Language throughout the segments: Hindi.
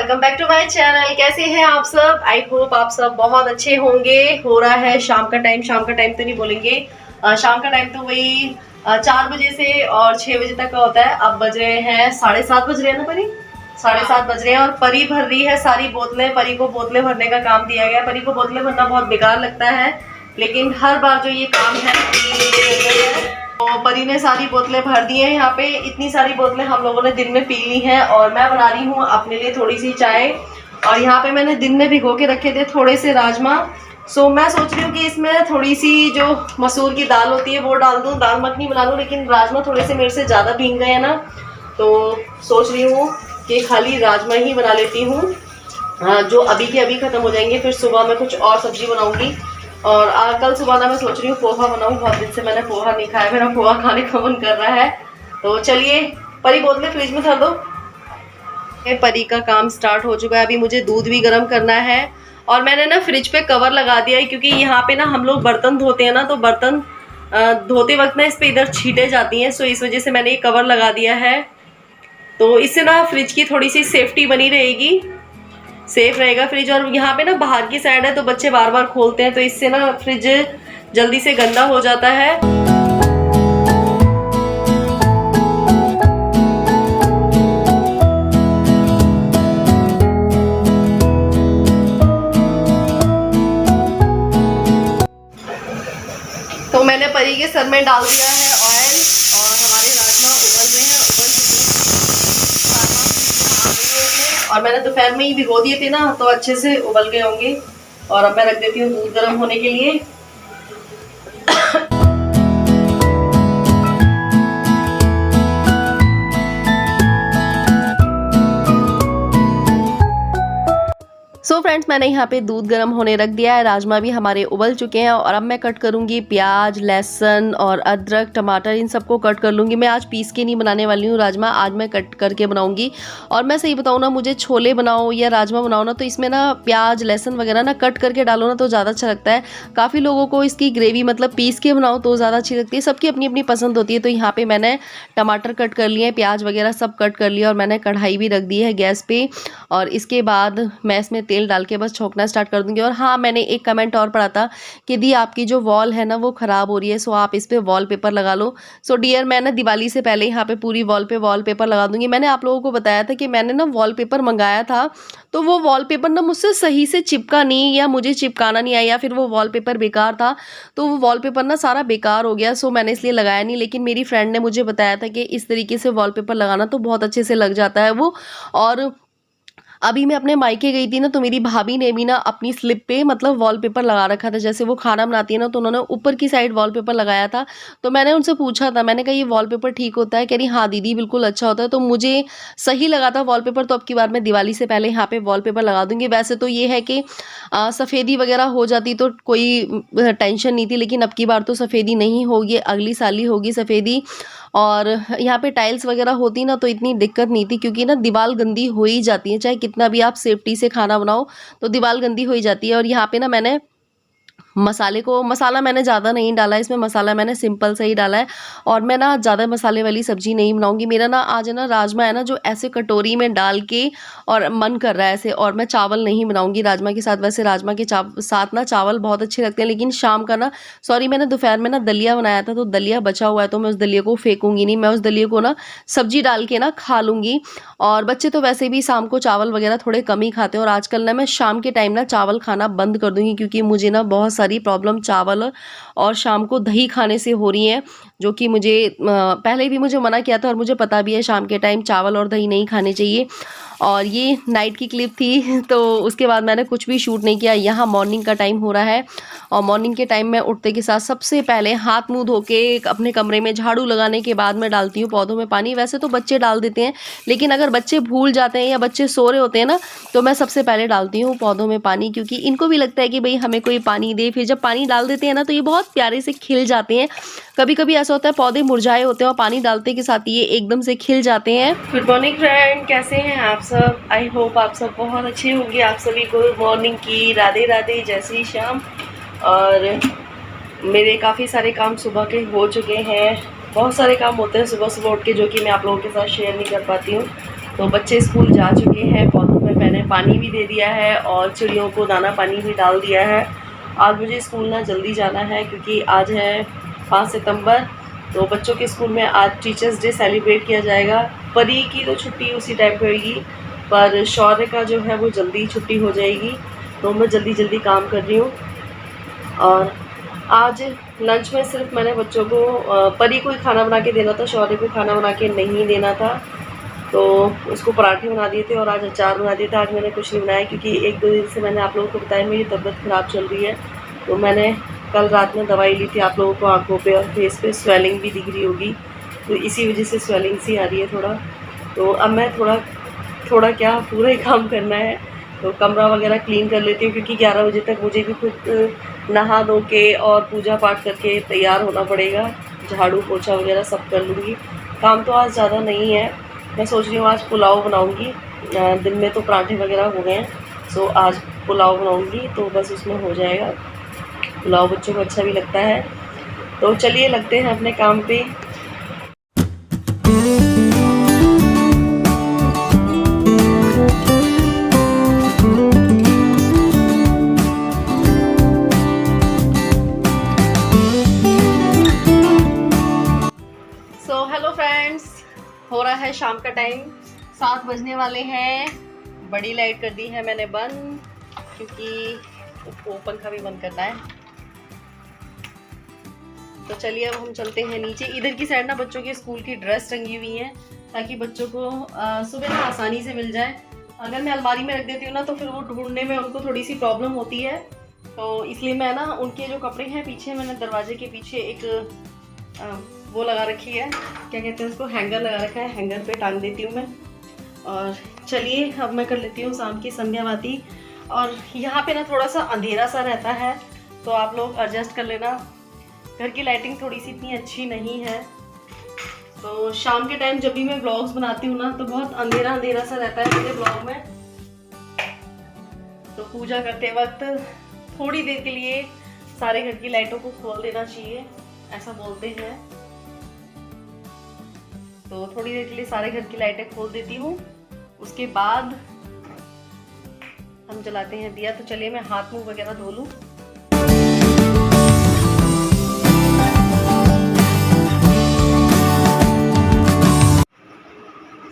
Welcome back to my channel. कैसे हैं आप सब? आई होप आप सब बहुत अच्छे होंगे। हो रहा है शाम का टाइम तो नहीं बोलेंगे, शाम का टाइम तो वही 4 बजे से और 6 बजे तक का होता है। अब बज रहे हैं 7:30 बज रहे हैं ना परी, 7:30 बज रहे हैं और परी भर रही है सारी बोतलें। परी को बोतलें भरने का काम दिया गया। परी को बोतलें भरना बहुत बेकार लगता है, लेकिन हर बार जो ये काम है तो परी ने सारी बोतलें भर दी हैं। यहाँ पे इतनी सारी बोतलें हम लोगों ने दिन में पी ली हैं और मैं बना रही हूँ अपने लिए थोड़ी सी चाय। और यहाँ पे मैंने दिन में भिगो के रखे थे थोड़े से राजमा। सो मैं सोच रही हूँ कि इसमें थोड़ी सी जो मसूर की दाल होती है वो डाल दूँ, दाल मखनी बना लूँ, लेकिन राजमा थोड़े से मेरे से ज़्यादा भीग गए हैं ना, तो सोच रही हूँ कि खाली राजमा ही बना लेती हूँ, जो अभी के अभी ख़त्म हो जाएंगे। फिर सुबह मैं कुछ और सब्जी बनाऊँगी। और कल सुबह ना मैं सोच रही हूँ पोहा बनाऊँ। बहुत दिन से मैंने पोहा नहीं खाया, मेरा पोहा खाने का मन कर रहा है। तो चलिए परी बोतलें फ्रिज में धर दो। परी का काम स्टार्ट हो चुका है। अभी मुझे दूध भी गर्म करना है और मैंने ना फ्रिज पे कवर लगा दिया है, क्योंकि यहाँ पे ना हम लोग बर्तन धोते हैं ना, तो बर्तन धोते वक्त ना इस पे इधर छींटे जाती हैं। सो इस वजह से मैंने ये कवर लगा दिया है। तो इससे ना फ्रिज की थोड़ी सी सेफ्टी बनी रहेगी, सेफ रहेगा फ्रिज। और यहाँ पे ना बाहर की साइड है तो बच्चे बार बार खोलते हैं, तो इससे ना फ्रिज जल्दी से गंदा हो जाता है। तो मैंने परी के सर में डाल दिया है ऑयल और हमारे राजमा उबल रहे हैं, उबल चुके हैं। और मैंने दोपहर में ही भिगो दिए थे ना, तो अच्छे से उबल गए होंगे। और अब मैं रख देती हूँ दूध गर्म होने के लिए। सो फ्रेंड्स, मैंने यहाँ पे दूध गर्म होने रख दिया है। राजमा भी हमारे उबल चुके हैं और अब मैं कट करूँगी प्याज, लहसुन और अदरक, टमाटर, इन सबको कट कर लूँगी। मैं आज पीस के नहीं बनाने वाली हूँ राजमा, आज मैं कट करके बनाऊँगी। और मैं सही बताऊँ ना, मुझे छोले बनाओ या राजमा बनाओ ना, तो इसमें ना प्याज लहसुन वगैरह ना कट करके डालो ना तो ज़्यादा अच्छा लगता है। काफ़ी लोगों को इसकी ग्रेवी मतलब पीस के बनाओ तो ज़्यादा अच्छी लगती है, सबकी अपनी अपनी पसंद होती है। तो यहाँ पर मैंने टमाटर कट कर लिए, प्याज वगैरह सब कट कर लिया और मैंने कढ़ाई भी रख दी है गैस पे। और इसके बाद मैं इसमें तेल डाल के बस छोंकना स्टार्ट कर दूंगी। और हाँ, मैंने एक कमेंट और पढ़ा था कि दी आपकी जो वॉल है ना वो ख़राब हो रही है, सो आप इस पे वॉलपेपर लगा लो। सो डियर, मैं ना दिवाली से पहले यहाँ पे पूरी वॉल पे वॉलपेपर लगा दूंगी। मैंने आप लोगों को बताया था कि मैंने ना वॉलपेपर मंगाया था, तो वो वॉलपेपर ना मुझसे सही से चिपका नहीं, या मुझे चिपकाना नहीं आया, या फिर वो वॉलपेपर बेकार था, तो वो वॉलपेपर ना सारा बेकार हो गया। सो मैंने इसलिए लगाया नहीं। लेकिन मेरी फ्रेंड ने मुझे बताया था कि इस तरीके से वॉलपेपर लगाना तो बहुत अच्छे से लग जाता है वो। और अभी मैं अपने मायके गई थी ना, तो मेरी भाभी ने भी ना अपनी स्लिप पे मतलब वॉलपेपर लगा रखा था। जैसे वो खाना बनाती है ना, तो उन्होंने ऊपर की साइड वॉलपेपर लगाया था। तो मैंने उनसे पूछा था, मैंने कहा ये वॉलपेपर ठीक होता है? कह रही हाँ दीदी बिल्कुल अच्छा होता है। तो मुझे सही लगा था वॉलपेपर, तो अब की बार मैं दिवाली से पहले यहाँ पे वॉलपेपर लगा दूंगी। वैसे तो ये है कि सफ़ेदी वगैरह हो जाती तो कोई टेंशन नहीं थी, लेकिन अब की बार तो सफ़ेदी नहीं होगी, अगली साल ही होगी सफ़ेदी। और यहाँ पे टाइल्स वगैरह होती ना तो इतनी दिक्कत नहीं थी, क्योंकि ना दीवार गंदी हो ही जाती है, चाहे कितना भी आप सेफ्टी से खाना बनाओ तो दीवार गंदी हो ही जाती है। और यहाँ पे ना मैंने मसाला मैंने ज़्यादा नहीं डाला, इसमें मसाला मैंने सिंपल से ही डाला है। और मैं ना ज़्यादा मसाले वाली सब्ज़ी नहीं बनाऊंगी। मेरा ना आज है ना राजमा है ना जो ऐसे कटोरी में डाल के और मन कर रहा है ऐसे, और मैं चावल नहीं बनाऊंगी राजमा के साथ। वैसे राजमा के साथ ना चावल बहुत अच्छे लगते हैं, लेकिन शाम का ना मैंने दोपहर में ना दलिया बनाया था, तो दलिया बचा हुआ है, तो मैं उस दलिया को फेंकूंगी नहीं, मैं उस दलिया को ना सब्जी डाल के ना खा लूँगी। और बच्चे तो वैसे भी शाम को चावल वगैरह थोड़े कम ही खाते हैं, और आजकल ना मैं शाम के टाइम ना चावल खाना बंद कर दूँगी, क्योंकि मुझे ना बहुत सारी प्रॉब्लम चावल और शाम को दही खाने से हो रही है, जो कि मुझे पहले भी मुझे मना किया था और मुझे पता भी है शाम के टाइम चावल और दही नहीं खाने चाहिए। और ये नाइट की क्लिप थी, तो उसके बाद मैंने कुछ भी शूट नहीं किया। यहाँ मॉर्निंग का टाइम हो रहा है और मॉर्निंग के टाइम में उठते के साथ सबसे पहले हाथ मुंह धो के अपने कमरे में झाड़ू लगाने के बाद मैं डालती हूँ पौधों में पानी। वैसे तो बच्चे डाल देते हैं, लेकिन अगर बच्चे भूल जाते हैं या बच्चे सो रहे होते हैं ना, तो मैं सबसे पहले डालती हूँ पौधों में पानी, क्योंकि इनको भी लगता है कि भाई हमें कोई पानी दे। फिर जब पानी डाल देते हैं ना, तो ये बहुत प्यारे से खिल जाते हैं। कभी कभी ऐसा होता है पौधे मुरझाए होते हैं और पानी डालते के साथ ये एकदम से खिल जाते हैं। गुड मॉर्निंग फ्रेंड, कैसे हैं आप सब? आई होप आप सब बहुत अच्छे होंगे। आप सभी को गुड मॉर्निंग की राधे राधे, जय श्री श्याम। और मेरे काफ़ी सारे काम सुबह के हो चुके हैं। बहुत सारे काम होते हैं सुबह सुबह उठ के, जो कि मैं आप लोगों के साथ शेयर नहीं कर पाती हूँ। तो बच्चे स्कूल जा चुके हैं, पौधों में मैंने पानी भी दे दिया है और चिड़ियों को दाना पानी भी डाल दिया है। आज मुझे स्कूल ना जल्दी जाना है क्योंकि आज है 5 सितंबर। तो बच्चों के स्कूल में आज टीचर्स डे सेलिब्रेट किया जाएगा। परी की तो छुट्टी उसी टाइम पे होगी, पर शौर्य का जो है वो जल्दी छुट्टी हो जाएगी। तो मैं जल्दी काम कर रही हूँ। और आज लंच में सिर्फ मैंने बच्चों को परी को ही खाना बना के देना था, शौर्य को खाना बना के नहीं देना था। तो उसको पराठे बना दिए थे और आज अचार बना दिया था। आज मैंने कुछ नहीं बनाया क्योंकि 1-2 दिन से मैंने आप लोगों को बताया मेरी तबीयत ख़राब चल रही है। तो मैंने कल रात में दवाई ली थी। आप लोगों को आंखों पे और फेस पे स्वेलिंग भी दिख रही होगी, तो इसी वजह से स्वेलिंग सी आ रही है थोड़ा। तो अब मैं थोड़ा क्या पूरा ही काम करना है। तो कमरा वगैरह क्लीन कर लेती हूँ क्योंकि 11 बजे तक मुझे भी खुद नहा धो के और पूजा पाठ करके तैयार होना पड़ेगा। झाड़ू पोछा वगैरह सब कर लूँगी। काम तो आज ज़्यादा नहीं है। मैं सोच रही हूँ आज पुलाव बनाऊँगी। दिन में तो पराठे वगैरह हो गए हैं, सो आज पुलाव बनाऊँगी तो बस उसमें हो जाएगा। पुलाव बच्चों को अच्छा भी लगता है। तो चलिए लगते हैं अपने काम पे। हेलो फ्रेंड्स, हो रहा है शाम का टाइम, 7 बजने वाले हैं। बड़ी लाइट कर दी है मैंने बंद क्योंकि वो पंखा भी बंद करना है। तो चलिए अब हम चलते हैं नीचे। इधर की साइड ना बच्चों के स्कूल की ड्रेस टंगी हुई है ताकि बच्चों को सुबह ना आसानी से मिल जाए। अगर मैं अलमारी में रख देती हूँ ना तो फिर वो ढूंढने में उनको थोड़ी सी प्रॉब्लम होती है। तो इसलिए मैं ना उनके जो कपड़े हैं पीछे मैंने दरवाजे के पीछे एक वो लगा रखी है, क्या कहते हैं उसको, हैंगर लगा रखा है। हैंगर पे टांग देती हूँ मैं। और चलिए अब मैं कर लेती हूँ शाम की संध्या बाती। और यहाँ पे ना थोड़ा सा अंधेरा सा रहता है तो आप लोग एडजस्ट कर लेना। घर की लाइटिंग थोड़ी सी इतनी अच्छी नहीं है। तो शाम के टाइम जब भी मैं व्लॉग्स बनाती हूँ ना तो बहुत अंधेरा सा रहता है मेरे व्लॉग में। तो पूजा करते वक्त थोड़ी देर के लिए सारे घर की लाइटों को खोल देना चाहिए, ऐसा बोलते हैं। तो थोड़ी देर के लिए सारे घर की लाइटें खोल देती हूँ। उसके बाद हम जलाते हैं दिया। तो चलिए मैं हाथ मुंह वगैरह धो लूँ।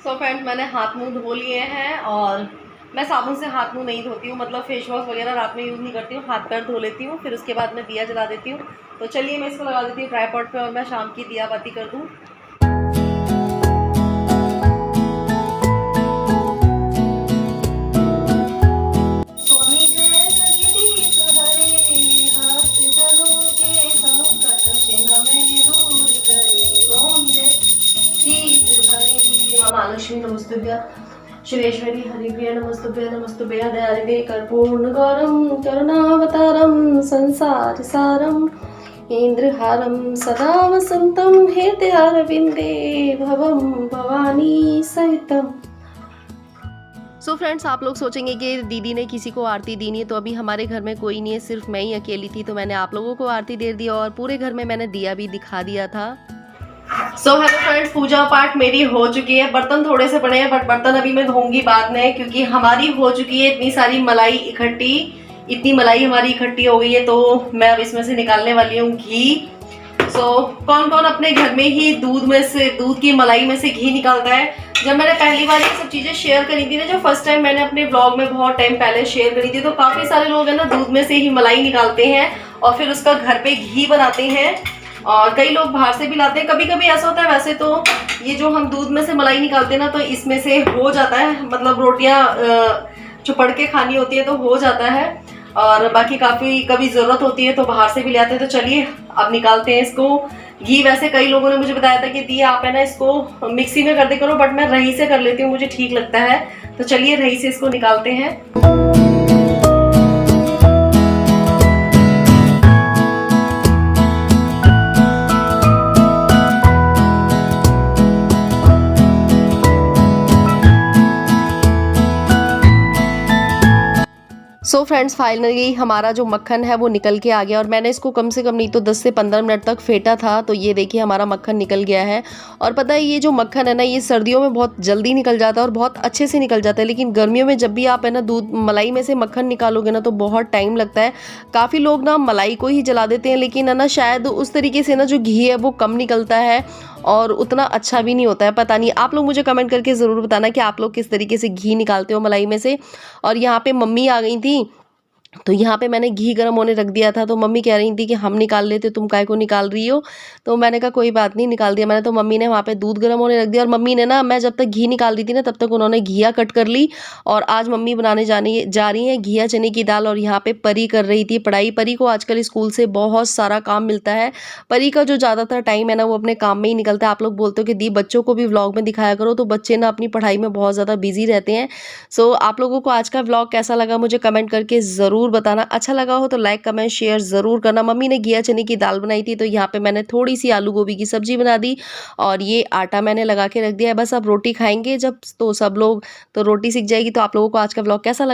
सो फ्रेंड्स, मैंने हाथ मुंह धो लिए हैं और मैं साबुन से हाथ मुंह नहीं धोती हूँ, मतलब फेस वॉश वगैरह रात में यूज़ नहीं करती हूँ। हाथ पैर धो लेती हूँ, फिर उसके बाद मैं दिया जला देती हूँ। तो चलिए मैं इसको लगा देती हूँ ट्राइपॉड पे और मैं शाम की दिया बाती कर दूँ। महालक्ष्मी नमस्तुभ्य, शिवेश्वरी हरिप्रिय नमस्तुभ्य, नमस्तुभ्य दयानिधे कर्पूर्ण गौरम करुणावतारम संसार सारम इंद्रहारम सदा वसंतम हृदयारविंदे भवम भवानी सहितम। सो फ्रेंड्स, आप लोग सोचेंगे कि दीदी ने किसी को आरती दी नहीं है। तो अभी हमारे घर में कोई नहीं है, सिर्फ मैं ही अकेली थी। तो मैंने आप लोगों को आरती दे दी और पूरे घर में मैंने दिया भी दिखा दिया था। सो हेलो फ्रेंड्स, पूजा पाठ मेरी हो चुकी है। बर्तन थोड़े से पड़े हैं बट बर्तन अभी मैं धोऊंगी बाद में, क्योंकि हमारी हो चुकी है इतनी सारी मलाई इकट्ठी। इतनी मलाई हमारी इकट्ठी हो गई है तो मैं अब इसमें से निकालने वाली हूँ घी। सो कौन कौन अपने घर में ही दूध की मलाई में से घी निकालता है? जब मैंने पहली बार ये सब चीजें शेयर करी थी ना, जो फर्स्ट टाइम मैंने अपने ब्लॉग में बहुत टाइम पहले शेयर करी थी, तो काफी सारे लोग है ना दूध में से ही मलाई निकालते हैं और फिर उसका घर पे घी बनाते हैं। और कई लोग बाहर से भी लाते हैं। कभी कभी ऐसा होता है, वैसे तो ये जो हम दूध में से मलाई निकालते हैं ना तो इसमें से हो जाता है, मतलब रोटियां चुपड़ के खानी होती है तो हो जाता है। और बाकी कभी जरूरत होती है तो बाहर से भी ले आते हैं। तो चलिए अब निकालते हैं इसको घी। वैसे कई लोगों ने मुझे बताया था कि दी आप है ना इसको मिक्सी में कर दे करो, बट मैं रही से कर लेती हूँ, मुझे ठीक लगता है। तो चलिए रही से इसको निकालते हैं। सो फ्रेंड्स फाइनली हमारा जो मक्खन है वो निकल के आ गया और मैंने इसको कम से कम नहीं तो 10 से 15 मिनट तक फेंटा था। तो ये देखिए हमारा मक्खन निकल गया है। और पता है ये जो मक्खन है ना, ये सर्दियों में बहुत जल्दी निकल जाता है और बहुत अच्छे से निकल जाता है, लेकिन गर्मियों में जब भी आप है ना दूध मलाई में से मक्खन निकालोगे ना तो बहुत टाइम लगता है। काफ़ी लोग ना मलाई को ही जला देते हैं, लेकिन है ना शायद उस तरीके से ना जो घी है वो कम निकलता है और उतना अच्छा भी नहीं होता है। पता नहीं, आप लोग मुझे कमेंट करके ज़रूर बताना कि आप लोग किस तरीके से घी निकालते हो मलाई में से। और यहाँ पे मम्मी आ गई थी, तो यहाँ पे मैंने घी गर्म होने रख दिया था। तो मम्मी कह रही थी कि हम निकाल लेते, तुम काहे को निकाल रही हो। तो मैंने कहा कोई बात नहीं, निकाल दिया मैंने। तो मम्मी ने वहाँ पे दूध गर्म होने रख दिया और मम्मी ने ना, मैं जब तक घी निकाल रही थी ना तब तक उन्होंने घिया कट कर ली। और आज मम्मी बनाने जा रही हैं घिया चने की दाल। और यहाँ पे परी कर रही थी पढ़ाई। परी को आजकल स्कूल से बहुत सारा काम मिलता है। परी का जो ज़्यादातर टाइम है ना वो अपने काम में ही निकलता है। आप लोग बोलते हो कि दी बच्चों को भी व्लॉग में दिखाया करो, तो बच्चे ना अपनी पढ़ाई में बहुत ज़्यादा बिजी रहते हैं। सो आप लोगों को आज का व्लॉग कैसा लगा मुझे कमेंट करके ज़रूर बताना। अच्छा लगा हो तो लाइक कमेंट शेयर ज़रूर करना। मम्मी ने घिया चने की दाल बनाई थी, तो यहाँ पे मैंने थोड़ी सी आलू गोभी की सब्जी बना दी और ये आटा मैंने लगा के रख दिया है। बस अब रोटी खाएंगे जब तो सब लोग, तो रोटी सीख जाएगी। तो आप लोगों को आज का व्लॉग कैसा लगा?